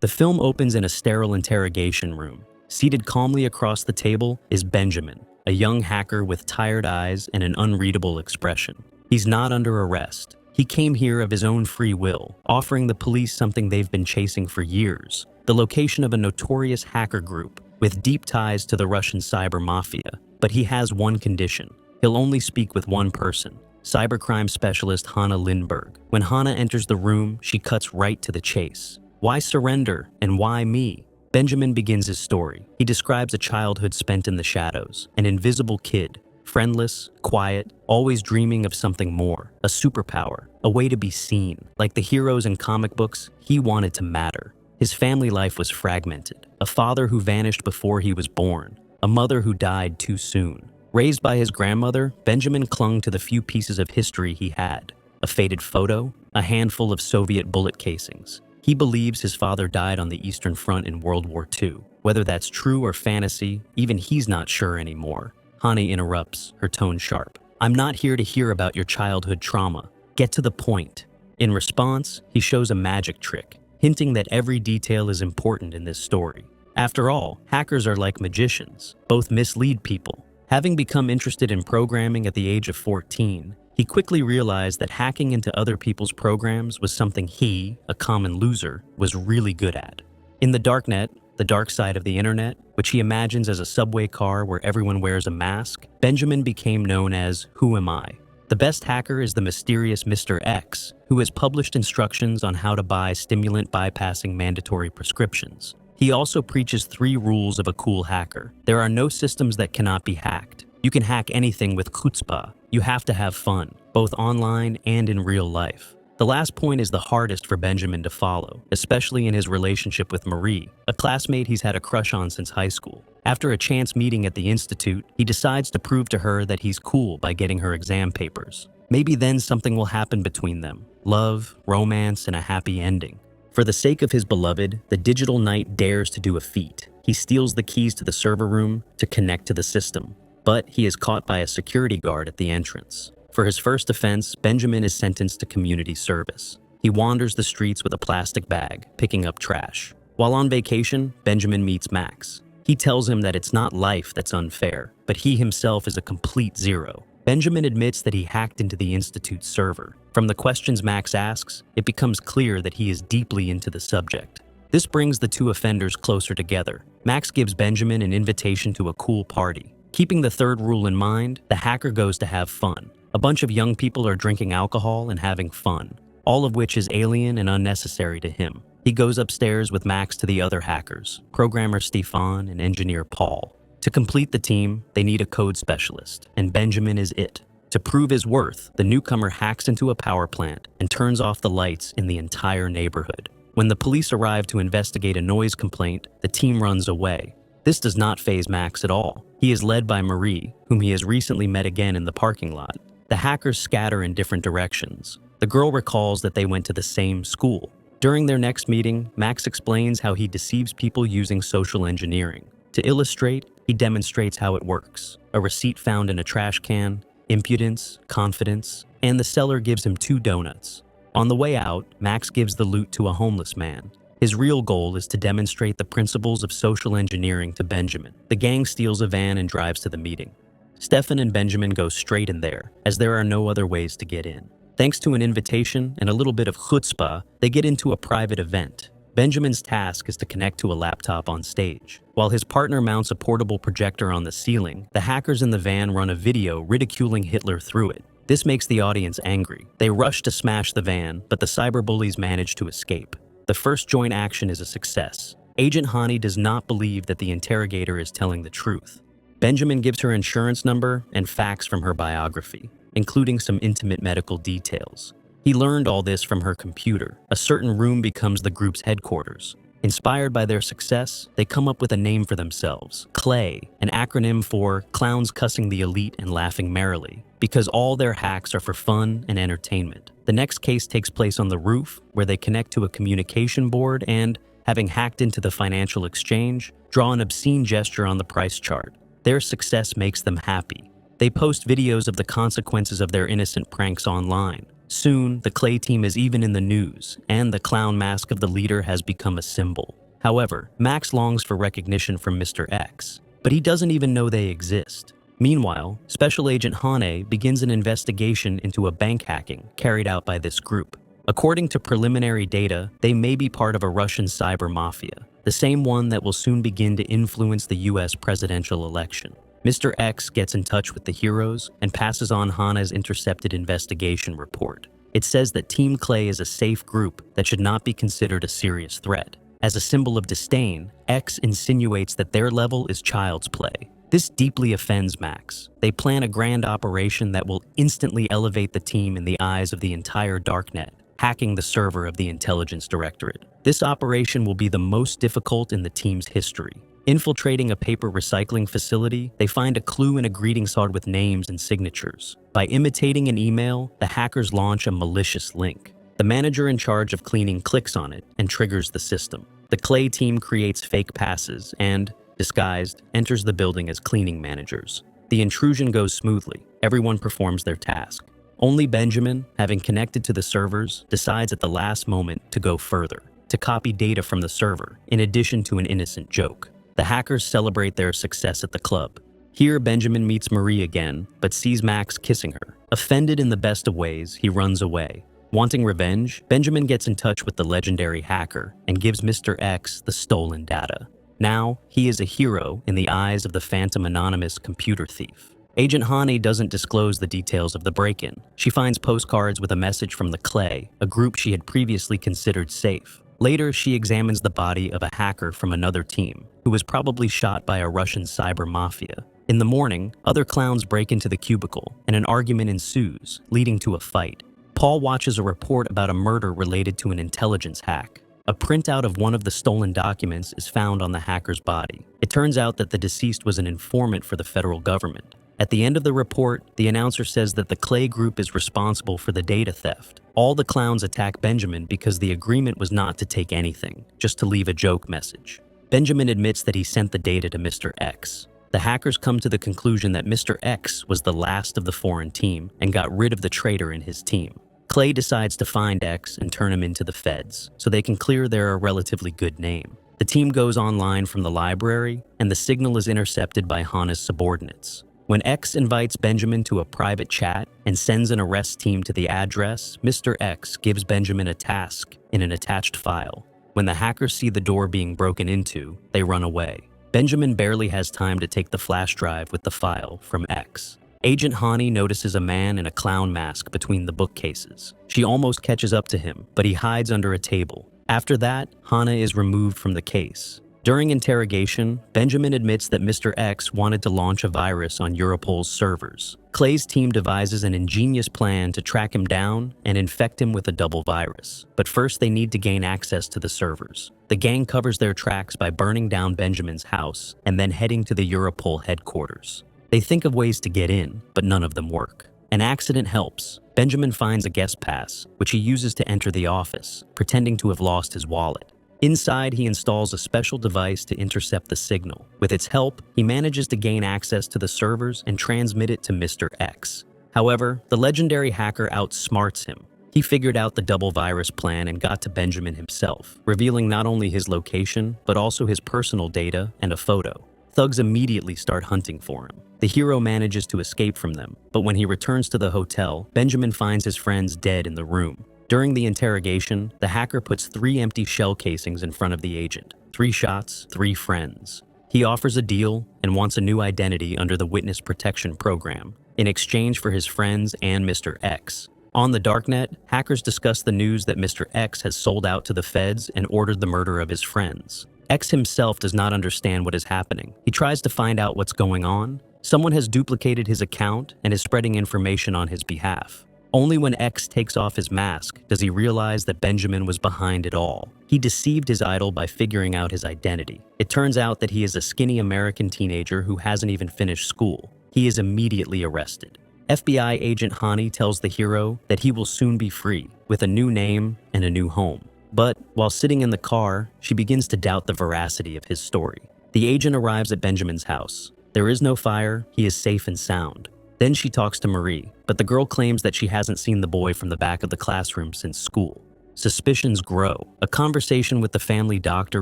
The film opens in a sterile interrogation room. Seated calmly across the table is Benjamin, a young hacker with tired eyes and an unreadable expression. He's not under arrest. He came here of his own free will, offering the police something they've been chasing for years: the location of a notorious hacker group with deep ties to the Russian cyber mafia. But he has one condition. He'll only speak with one person: cybercrime specialist Hanna Lindberg. When Hanna enters the room, she cuts right to the chase. Why surrender, and why me? Benjamin begins his story. He describes a childhood spent in the shadows, an invisible kid, friendless, quiet, always dreaming of something more, a superpower, a way to be seen. Like the heroes in comic books, he wanted to matter. His family life was fragmented: a father who vanished before he was born, a mother who died too soon. Raised by his grandmother, Benjamin clung to the few pieces of history he had: a faded photo, a handful of Soviet bullet casings. He believes his father died on the Eastern Front in World War II. Whether that's true or fantasy, even he's not sure anymore. Hani interrupts, her tone sharp. "I'm not here to hear about your childhood trauma. Get to the point." In response, he shows a magic trick, hinting that every detail is important in this story. After all, hackers are like magicians. Both mislead people. Having become interested in programming at the age of 14, he quickly realized that hacking into other people's programs was something he, a common loser, was really good at. In the darknet, the dark side of the internet, which he imagines as a subway car where everyone wears a mask, Benjamin became known as "Who Am I?" The best hacker is the mysterious Mr. X, who has published instructions on how to buy stimulant bypassing mandatory prescriptions. He also preaches 3 rules of a cool hacker. There are no systems that cannot be hacked. You can hack anything with chutzpah. You have to have fun, both online and in real life. The last point is the hardest for Benjamin to follow, especially in his relationship with Marie, a classmate he's had a crush on since high school. After a chance meeting at the institute, he decides to prove to her that he's cool by getting her exam papers. Maybe then something will happen between them: love, romance, and a happy ending. For the sake of his beloved, the digital knight dares to do a feat. He steals the keys to the server room to connect to the system, but he is caught by a security guard at the entrance. For his first offense, Benjamin is sentenced to community service. He wanders the streets with a plastic bag, picking up trash. While on vacation, Benjamin meets Max. He tells him that it's not life that's unfair, but he himself is a complete zero. Benjamin admits that he hacked into the Institute's server. From the questions Max asks, it becomes clear that he is deeply into the subject. This brings the two offenders closer together. Max gives Benjamin an invitation to a cool party. Keeping the third rule in mind, the hacker goes to have fun. A bunch of young people are drinking alcohol and having fun, all of which is alien and unnecessary to him. He goes upstairs with Max to the other hackers, programmer Stefan and engineer Paul. To complete the team, they need a code specialist, and Benjamin is it. To prove his worth, the newcomer hacks into a power plant and turns off the lights in the entire neighborhood. When the police arrive to investigate a noise complaint, the team runs away. This does not faze Max at all. He is led by Marie, whom he has recently met again in the parking lot. The hackers scatter in different directions. The girl recalls that they went to the same school. During their next meeting, Max explains how he deceives people using social engineering. To illustrate, he demonstrates how it works: a receipt found in a trash can, impudence, confidence, and the seller gives him 2 donuts. On the way out, Max gives the loot to a homeless man. His real goal is to demonstrate the principles of social engineering to Benjamin. The gang steals a van and drives to the meeting. Stefan and Benjamin go straight in there, as there are no other ways to get in. Thanks to an invitation and a little bit of chutzpah, they get into a private event. Benjamin's task is to connect to a laptop on stage. While his partner mounts a portable projector on the ceiling, the hackers in the van run a video ridiculing Hitler through it. This makes the audience angry. They rush to smash the van, but the cyberbullies manage to escape. The first joint action is a success. Agent Hani does not believe that the interrogator is telling the truth. Benjamin gives her insurance number and facts from her biography, including some intimate medical details. He learned all this from her computer. A certain room becomes the group's headquarters. Inspired by their success, they come up with a name for themselves: CLAY, an acronym for Clowns Cussing the Elite and Laughing Merrily, because all their hacks are for fun and entertainment. The next case takes place on the roof, where they connect to a communication board and, having hacked into the financial exchange, draw an obscene gesture on the price chart. Their success makes them happy. They post videos of the consequences of their innocent pranks online. Soon, the Clay team is even in the news, and the clown mask of the leader has become a symbol. However, Max longs for recognition from Mr. X, but he doesn't even know they exist. Meanwhile, Special Agent Hane begins an investigation into a bank hacking carried out by this group. According to preliminary data, they may be part of a Russian cyber mafia, the same one that will soon begin to influence the US presidential election. Mr. X gets in touch with the heroes and passes on Hane's intercepted investigation report. It says that Team Clay is a safe group that should not be considered a serious threat. As a symbol of disdain, X insinuates that their level is child's play. This deeply offends Max. They plan a grand operation that will instantly elevate the team in the eyes of the entire darknet, hacking the server of the Intelligence Directorate. This operation will be the most difficult in the team's history. Infiltrating a paper recycling facility, they find a clue in a greeting card with names and signatures. By imitating an email, the hackers launch a malicious link. The manager in charge of cleaning clicks on it and triggers the system. The Clay team creates fake passes and, disguised, enters the building as cleaning managers. The intrusion goes smoothly. Everyone performs their task. Only Benjamin, having connected to the servers, decides at the last moment to go further, to copy data from the server, in addition to an innocent joke. The hackers celebrate their success at the club. Here, Benjamin meets Marie again, but sees Max kissing her. Offended in the best of ways, he runs away. Wanting revenge, Benjamin gets in touch with the legendary hacker and gives Mr. X the stolen data. Now, he is a hero in the eyes of the phantom anonymous computer thief. Agent Hane doesn't disclose the details of the break-in. She finds postcards with a message from the Clay, a group she had previously considered safe. Later, she examines the body of a hacker from another team, who was probably shot by a Russian cyber mafia. In the morning, other clowns break into the cubicle, and an argument ensues, leading to a fight. Paul watches a report about a murder related to an intelligence hack. A printout of one of the stolen documents is found on the hacker's body. It turns out that the deceased was an informant for the federal government. At the end of the report, the announcer says that the Clay group is responsible for the data theft. All the clowns attack Benjamin because the agreement was not to take anything, just to leave a joke message. Benjamin admits that he sent the data to Mr. X. The hackers come to the conclusion that Mr. X was the last of the foreign team and got rid of the traitor in his team. Clay decides to find X and turn him into the feds, so they can clear their relatively good name. The team goes online from the library, and the signal is intercepted by Hane's subordinates. When X invites Benjamin to a private chat and sends an arrest team to the address, Mr. X gives Benjamin a task in an attached file. When the hackers see the door being broken into, they run away. Benjamin barely has time to take the flash drive with the file from X. Agent Hane notices a man in a clown mask between the bookcases. She almost catches up to him, but he hides under a table. After that, Hane is removed from the case. During interrogation, Benjamin admits that Mr. X wanted to launch a virus on Europol's servers. Clay's team devises an ingenious plan to track him down and infect him with a double virus. But first they need to gain access to the servers. The gang covers their tracks by burning down Benjamin's house and then heading to the Europol headquarters. They think of ways to get in, but none of them work. An accident helps. Benjamin finds a guest pass, which he uses to enter the office, pretending to have lost his wallet. Inside, he installs a special device to intercept the signal. With its help, he manages to gain access to the servers and transmit it to Mr. X. However, the legendary hacker outsmarts him. He figured out the double virus plan and got to Benjamin himself, revealing not only his location, but also his personal data and a photo. Thugs immediately start hunting for him. The hero manages to escape from them, but when he returns to the hotel, Benjamin finds his friends dead in the room. During the interrogation, the hacker puts 3 empty shell casings in front of the agent. 3 shots, 3 friends. He offers a deal and wants a new identity under the Witness Protection Program, in exchange for his friends and Mr. X. On the darknet, hackers discuss the news that Mr. X has sold out to the feds and ordered the murder of his friends. X himself does not understand what is happening. He tries to find out what's going on. Someone has duplicated his account and is spreading information on his behalf. Only when X takes off his mask does he realize that Benjamin was behind it all. He deceived his idol by figuring out his identity. It turns out that he is a skinny American teenager who hasn't even finished school. He is immediately arrested. FBI agent Hane tells the hero that he will soon be free, with a new name and a new home. But while sitting in the car, she begins to doubt the veracity of his story. The agent arrives at Benjamin's house. There is no fire, he is safe and sound. Then she talks to Marie, but the girl claims that she hasn't seen the boy from the back of the classroom since school. Suspicions grow. A conversation with the family doctor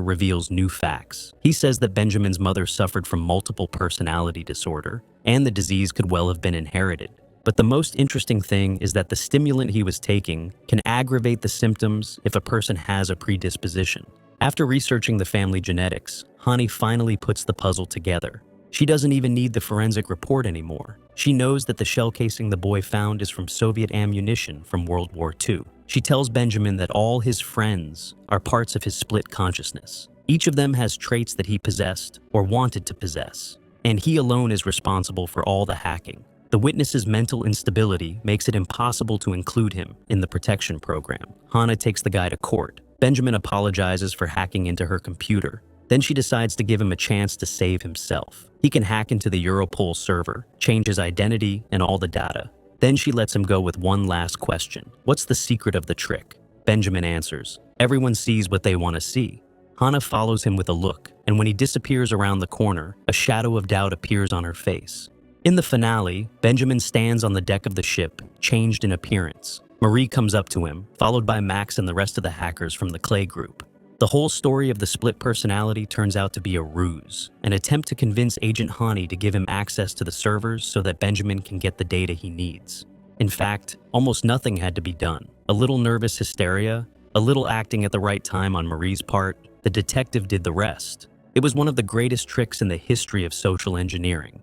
reveals new facts. He says that Benjamin's mother suffered from multiple personality disorder, and the disease could well have been inherited. But the most interesting thing is that the stimulant he was taking can aggravate the symptoms if a person has a predisposition. After researching the family genetics, Hani finally puts the puzzle together. She doesn't even need the forensic report anymore. She knows that the shell casing the boy found is from Soviet ammunition from World War II. She tells Benjamin that all his friends are parts of his split consciousness. Each of them has traits that he possessed or wanted to possess, and he alone is responsible for all the hacking. The witness's mental instability makes it impossible to include him in the protection program. Hannah takes the guy to court. Benjamin apologizes for hacking into her computer. Then she decides to give him a chance to save himself. He can hack into the Europol server, change his identity and all the data. Then she lets him go with one last question. What's the secret of the trick? Benjamin answers, everyone sees what they want to see. Hannah follows him with a look, and when he disappears around the corner, a shadow of doubt appears on her face. In the finale, Benjamin stands on the deck of the ship, changed in appearance. Marie comes up to him, followed by Max and the rest of the hackers from the Clay group. The whole story of the split personality turns out to be a ruse, an attempt to convince Agent Hani to give him access to the servers so that Benjamin can get the data he needs. In fact, almost nothing had to be done. A little nervous hysteria, a little acting at the right time on Marie's part, the detective did the rest. It was one of the greatest tricks in the history of social engineering.